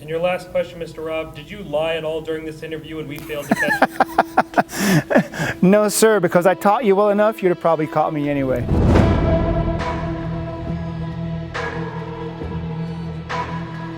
And your last question, Mr. Rob, did you lie at all during this interview and we failed to catch you? No, sir, because I taught you well enough, you'd have probably caught me anyway.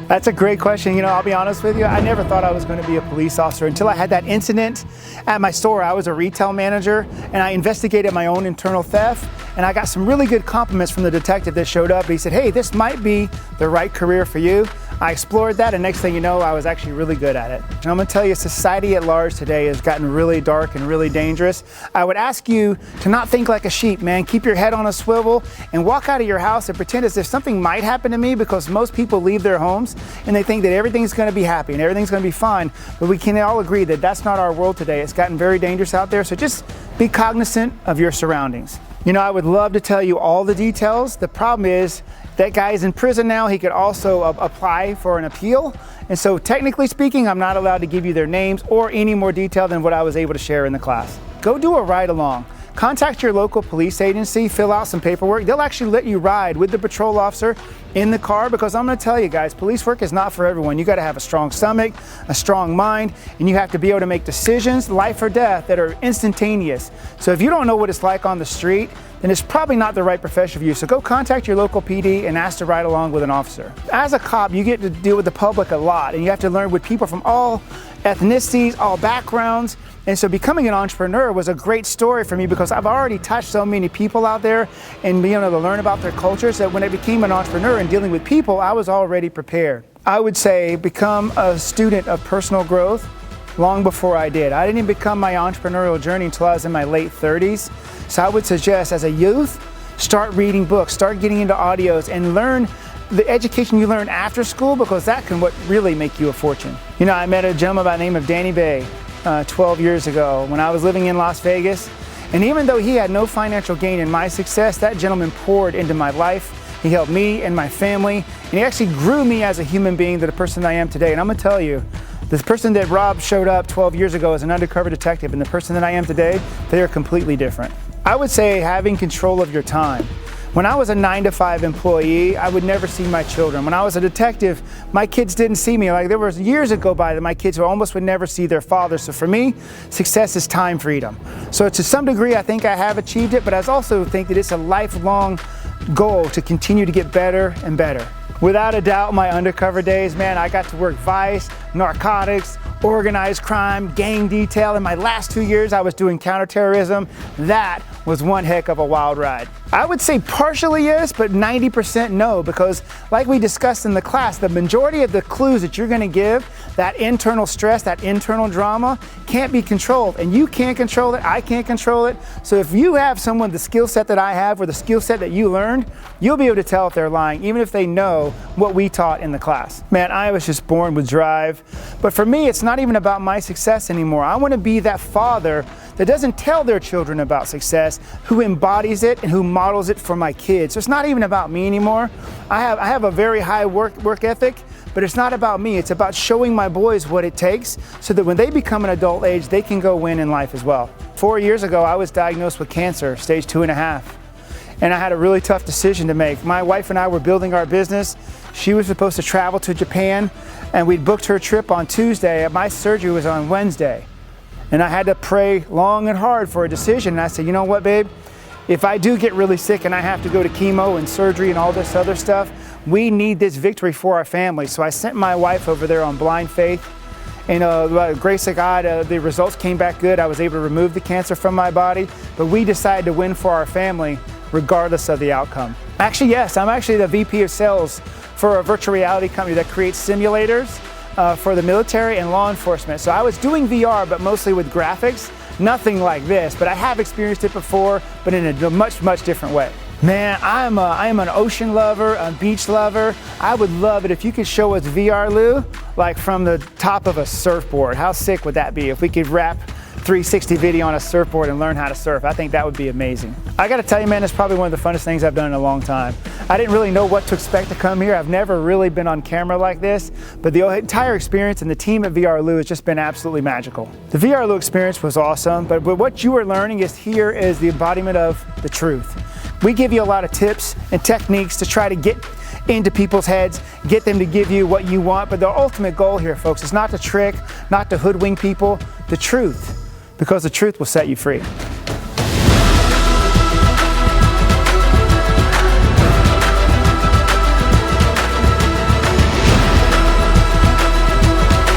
That's a great question. You know, I'll be honest with you, I never thought I was going to be a police officer until I had that incident at my store. I was a retail manager and I investigated my own internal theft, and I got some really good compliments from the detective that showed up. He said, hey, this might be the right career for you. I explored that, and next thing you know, I was actually really good at it. And I'm gonna tell you, society at large today has gotten really dark and really dangerous. I would ask you to not think like a sheep, man. Keep your head on a swivel and walk out of your house and pretend as if something might happen to me, because most people leave their homes and they think that everything's gonna be happy and everything's gonna be fine. But we can all agree that that's not our world today. It's gotten very dangerous out there, so just be cognizant of your surroundings. You know, I would love to tell you all the details. The problem is that guy is in prison now. He could also apply for an appeal. And so technically speaking, I'm not allowed to give you their names or any more detail than what I was able to share in the class. Go do a ride along. Contact your local police agency, fill out some paperwork. They'll actually let you ride with the patrol officer in the car, because I'm gonna tell you guys, police work is not for everyone. You gotta have a strong stomach, a strong mind, and you have to be able to make decisions, life or death, that are instantaneous. So if you don't know what it's like on the street, then it's probably not the right profession for you. So go contact your local PD and ask to ride along with an officer. As a cop, you get to deal with the public a lot, and you have to learn with people from all ethnicities, all backgrounds. And so becoming an entrepreneur was a great story for me, because I've already touched so many people out there and being able to learn about their cultures, that when I became an entrepreneur and dealing with people, I was already prepared. I would say become a student of personal growth long before I did. I didn't even become my entrepreneurial journey until I was in my late 30s. So I would suggest, as a youth, start reading books, start getting into audios, and learn the education you learn after school, because that can what really make you a fortune. You know, I met a gentleman by the name of Danny Bay 12 years ago when I was living in Las Vegas. And even though he had no financial gain in my success, that gentleman poured into my life. He helped me and my family, and he actually grew me as a human being to the person I am today. And I'm gonna tell you, the person that Rob showed up 12 years ago as an undercover detective and the person that I am today, they are completely different. I would say having control of your time. When I was a 9-to-5 employee, I would never see my children. When I was a detective, my kids didn't see me. Like, there was years that go by that my kids almost would never see their father. So for me, success is time freedom. So to some degree, I think I have achieved it, but I also think that it's a lifelong goal to continue to get better and better. Without a doubt, my undercover days, man, I got to work vice, narcotics, organized crime, gang detail. In my last 2 years, I was doing counterterrorism. That was one heck of a wild ride. I would say partially yes, but 90% no, because like we discussed in the class, the majority of the clues that you're gonna give, that internal stress, that internal drama, can't be controlled. And you can't control it, I can't control it. So if you have someone, the skill set that I have, or the skill set that you learned, you'll be able to tell if they're lying, even if they know what we taught in the class. Man, I was just born with drive. But for me, it's not even about my success anymore. I wanna be that father that doesn't tell their children about success, who embodies it and who models it for my kids. So it's not even about me anymore. I have a very high work ethic, but it's not about me. It's about showing my boys what it takes so that when they become an adult age, they can go win in life as well. 4 years ago, I was diagnosed with cancer, stage 2.5. And I had a really tough decision to make. My wife and I were building our business. She was supposed to travel to Japan, and we'd booked her trip on Tuesday. My surgery was on Wednesday. And I had to pray long and hard for a decision. And I said, you know what, babe? If I do get really sick and I have to go to chemo and surgery and all this other stuff, we need this victory for our family. So I sent my wife over there on blind faith. And by the grace of God, the results came back good. I was able to remove the cancer from my body. But we decided to win for our family regardless of the outcome. Actually, yes, I'm actually the VP of sales for a virtual reality company that creates simulators for the military and law enforcement. So I was doing VR, but mostly with graphics, nothing like this, but I have experienced it before, but in a much, much different way. Man, I am an ocean lover, a beach lover. I would love it if you could show us VRLU, like from the top of a surfboard. How sick would that be if we could wrap 360 video on a surfboard and learn how to surf? I think that would be amazing. I gotta tell you, man, it's probably one of the funnest things I've done in a long time. I didn't really know what to expect to come here. I've never really been on camera like this, but the entire experience and the team at VRLU has just been absolutely magical. The VRLU experience was awesome, but what you are learning here is the embodiment of the truth. We give you a lot of tips and techniques to try to get into people's heads, get them to give you what you want. But the ultimate goal here, folks, is not to trick, not to hoodwink people, the truth, because the truth will set you free.